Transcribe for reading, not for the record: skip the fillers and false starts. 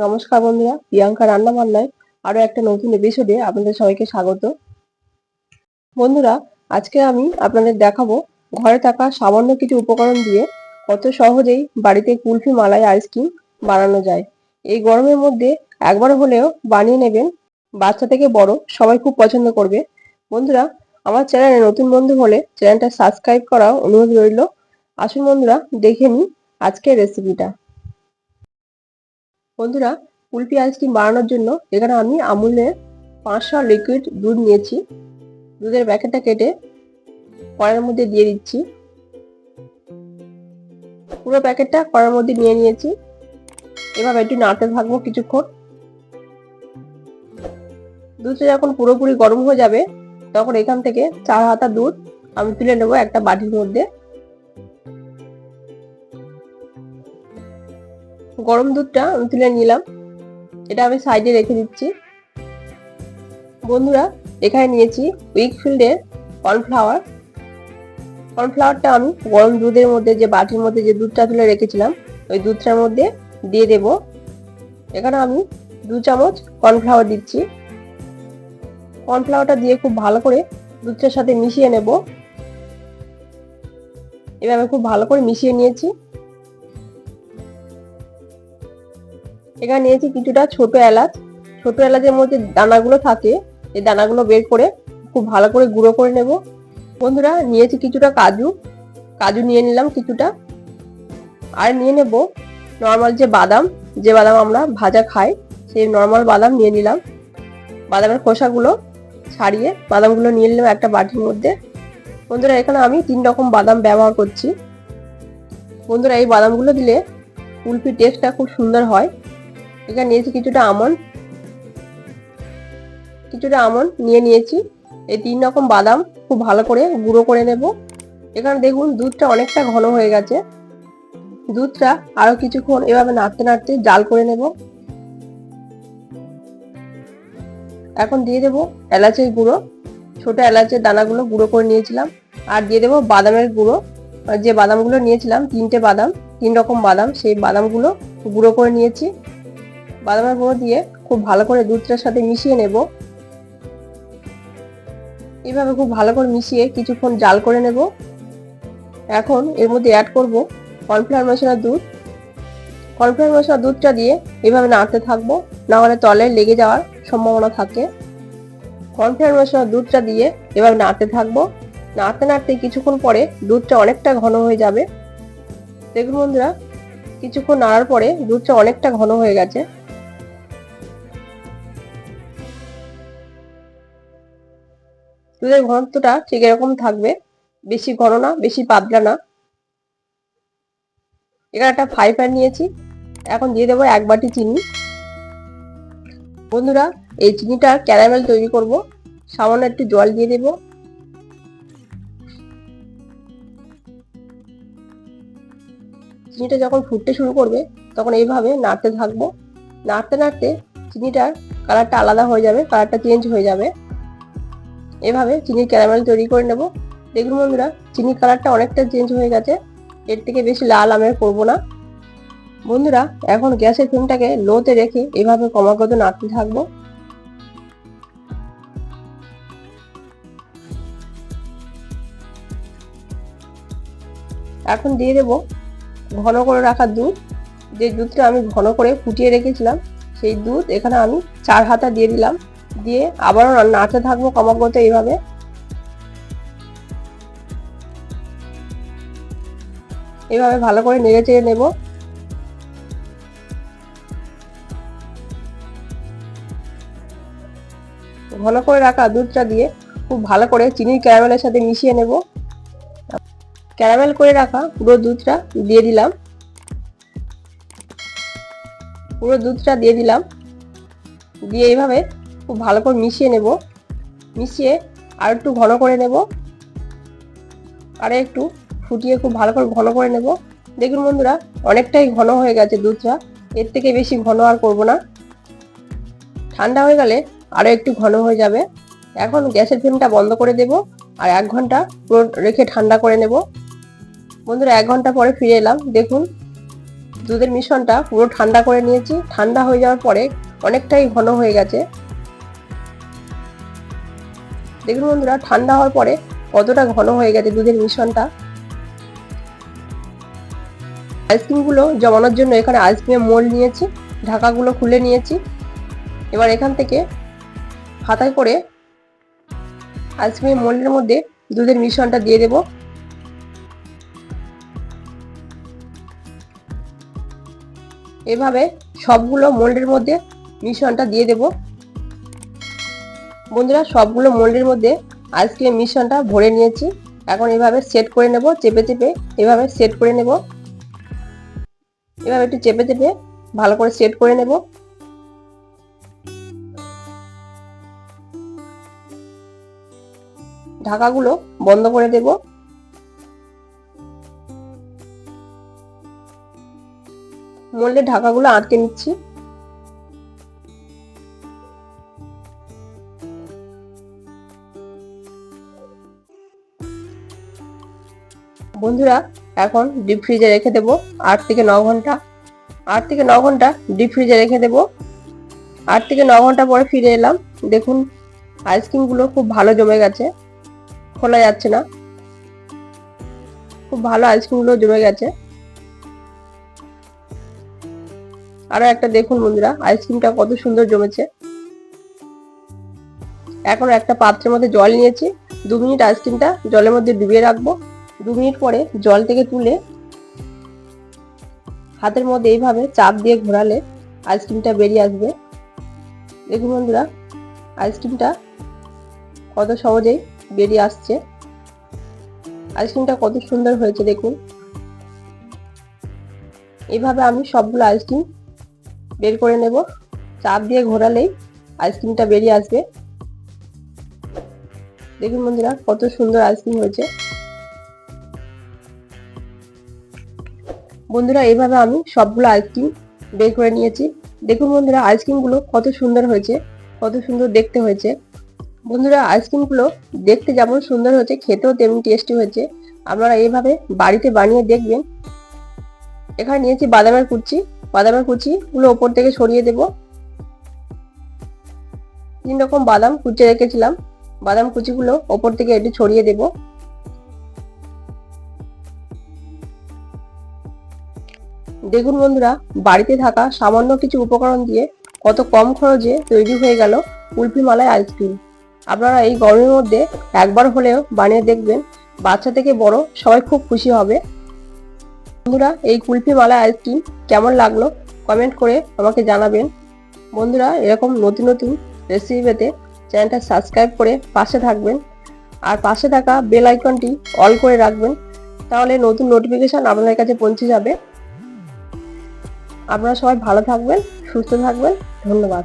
নমস্কার বন্ধুরা, প্রিয়াঙ্কা রান্না বান্নায় আরো একটা নতুন এপিসোডে আপনাদের সবাইকে স্বাগত। বন্ধুরা, আজকে আমি আপনাদের দেখাবো ঘরে থাকা সামান্য কিছু উপকরণ দিয়ে কত সহজেই বাড়িতে কুলফি মালাই আইসক্রিম বানানো যায়। এই গরমের মধ্যে একবার হলেও বানিয়ে নেবেন, বাচ্চা থেকে বড় সবাই খুব পছন্দ করবে। বন্ধুরা, আমার চ্যানেলে নতুন বন্ধু হলে চ্যানেলটা সাবস্ক্রাইব করার অনুরোধ রইল। আসুন বন্ধুরা, দেখে নিই আজকের রেসিপিটা। বন্ধুরা, কুলফি আইসক্রিম বানানোর জন্য এখানে আমি আমুলের 500 লিকুইড দুধ নিয়েছি। দুধের প্যাকেটটা কেটে কড়াইয়ের মধ্যে দিয়ে দিচ্ছি। পুরো প্যাকেটটা কড়াইয়ের মধ্যে নিয়ে নিয়েছি। এভাবে একটু নাড়তে থাকবো কিছুক্ষণ। দুধটা যখন পুরোপুরি গরম হয়ে যাবে তখন এখান থেকে 4 হাতা দুধ আমি তুলে নেবো একটা বাটির মধ্যে। গরম দুধটা আমি তুলে নিলাম, এটা আমি সাইডে রেখে দিচ্ছি। বন্ধুরা, এখানে নিয়েছি উইকফিল্ডের কর্নফ্লাওয়ার। কর্নফ্লাওয়ারটা আমি গরম দুধের মধ্যে, যে বাটির মধ্যে যে দুধটা তুলে রেখেছিলাম ওই দুধটার মধ্যে দিয়ে দেব। এখানে আমি 2 চামচ কর্নফ্লাওয়ার দিচ্ছি। কর্নফ্লাওয়ারটা দিয়ে খুব ভালো করে দুধটার সাথে মিশিয়ে নেব। এভাবে খুব ভালো করে মিশিয়ে নিয়েছি। এখানে নিয়েছি কিছুটা ছোট এলাচ। ছোট এলাচের মধ্যে দানাগুলো থাকে, এই দানাগুলো বের করে খুব ভালো করে গুঁড়ো করে নেব। বন্ধুরা, নিয়েছি কিছুটা কাজু। কাজু নিয়ে নিলাম কিছুটা। আর নিয়ে নেব নর্মাল যে বাদাম আমরা ভাজা খাই, সেই নর্মাল বাদাম নিয়ে নিলাম। বাদামের খোসাগুলো ছাড়িয়ে বাদামগুলো নিয়ে নিলাম একটা বাটির মধ্যে। বন্ধুরা, এখানে আমি 3 রকম বাদাম ব্যবহার করছি। বন্ধুরা, এই বাদামগুলো দিলে কুলফির টেস্টটা খুব সুন্দর হয়। এখানে নিয়েছি কিছুটা আমন্ড নিয়ে নিয়েছি। এই 3 রকম বাদাম খুব ভালো করে গুঁড়ো করে নেব। এখানে দেখুন দুধটা অনেকটা ঘন হয়ে গেছে। দুধটা আরো কিছুক্ষণ এভাবে নাড়তে নাড়তে জাল করে নেব। এখন দিয়ে দেব এলাচের গুঁড়ো। ছোট এলাচের দানাগুলো গুঁড়ো করে নিয়েছিলাম। আর দিয়ে দেব বাদামের গুঁড়ো। যে বাদামগুলো নিয়েছিলাম 3টে বাদাম, 3 রকম বাদাম, সেই বাদামগুলো গুঁড়ো করে নিয়েছি। বাদামের গুঁড়ো দিয়ে খুব ভালো করে দুধটার সাথে মিশিয়ে নেব। এইভাবে খুব ভালো করে মিশিয়ে কিছুক্ষণ জাল করে নেব। এখন এর মধ্যে অ্যাড করব কর্নফ্লাওয়ার মেশানো দুধ। কর্নফ্লাওয়ার মেশানো দুধটা দিয়ে এভাবে নাড়তে থাকবো, না হলে তলে লেগে যাওয়ার সম্ভাবনা থাকে। কর্নফ্লাওয়ার মেশানো দুধটা দিয়ে এভাবে নাড়তে থাকবো। নাড়তে নাড়তে কিছুক্ষণ পরে দুধটা অনেকটা ঘন হয়ে যাবে। দেখুন বন্ধুরা, কিছুক্ষণ নাড়ার পরে দুধটা অনেকটা ঘন হয়ে গেছে। দুধের ঘনত্বটা ঠিক এরকম থাকবে, বেশি ঘন না বেশি পাতলা না। এখানে একটা ফ্রাই প্যান নিয়েছি। এখন দিয়ে দেবো 1 বাটি চিনি। বন্ধুরা, এই চিনিটা ক্যারামেল তৈরি করব। সামান্য একটু জল দিয়ে দেব। চিনিটা যখন ফুটতে শুরু করবে তখন এইভাবে নাড়তে থাকবো। নাড়তে নাড়তে চিনিটার কালারটা আলাদা হয়ে যাবে, কালারটা চেঞ্জ হয়ে যাবে। এভাবে চিনির ক্যারামেল তৈরি করে নেব। দেখুন বন্ধুরা, চিনির কালারটা অনেকটা চেঞ্জ হয়ে গেছে। এর থেকে বেশি লাল আমি করব না। বন্ধুরা, এখন গ্যাসের ফ্লেমটাকে লোতে রেখে এভাবে ক্রমাগত নাড়তে থাকবো। এখন দিয়ে দেব ঘন করে রাখা দুধ। যে দুধটা আমি ঘন করে ফুটিয়ে রেখেছিলাম সেই দুধ এখানে আমি 4 হাতা দিয়ে দিলাম। দিয়ে আবারও নাড়তে থাকবো ক্রমাগত এইভাবে। এইভাবে ভালো করে নেড়ে চেড়ে নেব। ঘন করে রাখা দুধটা দিয়ে খুব ভালো করে চিনির ক্যারামেলের সাথে মিশিয়ে নেব। ক্যারামেল করে রাখা পুরো দুধটা দিয়ে দিলাম। দিয়ে এইভাবে খুব ভালো করে মিশিয়ে নেব। মিশিয়ে আর একটু ঘন করে নেব। আর একটু ফুটিয়ে খুব ভালো করে ঘন করে নেব। দেখুন বন্ধুরা, অনেকটাই ঘন হয়ে গেছে দুধটা। এর থেকে বেশি ঘন আর করব না। ঠান্ডা হয়ে গেলে আরো একটু ঘন হয়ে যাবে। এখন গ্যাসের ফ্লেমটা বন্ধ করে দেব আর 1 ঘন্টা পুরো রেখে ঠান্ডা করে নেব। বন্ধুরা, 1 ঘন্টা পরে ফিরে এলাম। দেখুন দুধের মিশ্রণটা পুরো ঠান্ডা করে নিয়েছি। ঠান্ডা হয়ে যাওয়ার পরে অনেকটাই ঘন হয়ে গেছে। দেখুন বন্ধুরা, ঠান্ডা হওয়ার পরে কতটা ঘন হয়ে গেছে দুধের মিশ্রণটা। আইসক্রিমগুলো জমানোর জন্য এখানে আইসক্রিমের মোল্ড নিয়েছি, ঢাকাগুলো খুলে নিয়েছি। এবার এখান থেকে হাতায় করে আইসক্রিমের মোল্ডের মধ্যে দুধের মিশ্রণটা দিয়ে দেব। এভাবে সবগুলো মোল্ডের মধ্যে মিশ্রণটা দিয়ে দেব। বন্ধুরা, সবগুলো মোল্ডের মধ্যে আইসক্রিমের মিশ্রণটা ভরে নিয়েছি। এখন এভাবে সেট করে নেব, চেপে চেপে এভাবে সেট করে নেব। এভাবে একটু চেপে চেপে ভালো করে সেট করে নেব। ঢাকাগুলো বন্ধ করে দেব। মোল্ডের ঢাকাগুলো আটকে নিচ্ছি। বন্ধুরা, এখন ডিপ ফ্রিজে রেখে দেব 8 থেকে 9 ঘন্টা। 8 থেকে 9 ঘন্টা ডিপ ফ্রিজে রেখে দেব। 8 থেকে 9 ঘন্টা পরে ফিরে এলাম। দেখুন আইসক্রিমগুলো খুব ভালো জমে গেছে, খোলা যাচ্ছে না। খুব ভালো আইসক্রিমগুলো জমে গেছে। আরো একটা দেখুন বন্ধুরা, আইসক্রিমটা কত সুন্দর জমেছে। এখন একটা পাত্রের মধ্যে জল নিয়েছি। 2 মিনিট আইসক্রিমটা জলের মধ্যে ডুবিয়ে রাখবো। 2 মিনিট পরে জল থেকে তুলে হাতের মধ্যে এইভাবে চাপ দিয়ে ঘোরালে আইসক্রিমটা বেরিয়ে আসবে। দেখুন বন্ধুরা, আইসক্রিমটা কত সহজেই বেরিয়ে আসছে। আইসক্রিমটা কত সুন্দর হয়েছে দেখুন। এইভাবে আমি সবগুলো আইসক্রিম বের করে নেব। চাপ দিয়ে ঘোরালেই আইসক্রিমটা বেরিয়ে আসবে। দেখুন বন্ধুরা, কত সুন্দর আইসক্রিম হয়েছে। বন্ধুরা, এইভাবে আমি সবগুলো আইসক্রিম বের করে নিয়েছি। দেখুন বন্ধুরা, আইসক্রিমগুলো কত সুন্দর হয়েছে, কত সুন্দর দেখতে হয়েছে। বন্ধুরা, আইসক্রিমগুলো দেখতে যেমন সুন্দর হয়েছে, খেতেও তেমনি টেস্টি হয়েছে। আপনারা এইভাবে বাড়িতে বানিয়ে দেখবেন। এখানে নিয়েছি বাদামের কুচি। বাদামের কুচিগুলো ওপর থেকে ছড়িয়ে দেব। 3 রকম বাদাম কুচিয়ে রেখেছিলাম, বাদাম কুচিগুলো ওপর থেকে একটু ছড়িয়ে দেব। দেখুন বন্ধুরা, বাড়িতে থাকা সামান্য কিছু উপকরণ দিয়ে কত কম খরচে তৈরি হয়ে গেল কুলফি মালাই আইসক্রিম। আপনারা এই গরমের মধ্যে একবার হলেও বানিয়ে দেখবেন। বাচ্চা থেকে বড় সবাই খুব খুশি হবে। বন্ধুরা, এই কুলফি মালাই আইসক্রিম কেমন লাগলো কমেন্ট করে আমাকে জানাবেন। বন্ধুরা, এরকম নতুন নতুন রেসিপি পেতে চ্যানেলটা সাবস্ক্রাইব করে পাশে থাকবেন। আর পাশে থাকা বেল আইকনটি অল করে রাখবেন, তাহলে নতুন নোটিফিকেশন আপনাদের কাছে পৌঁছে যাবে। আপনারা সবাই ভালো থাকবেন, সুস্থ থাকবেন। ধন্যবাদ।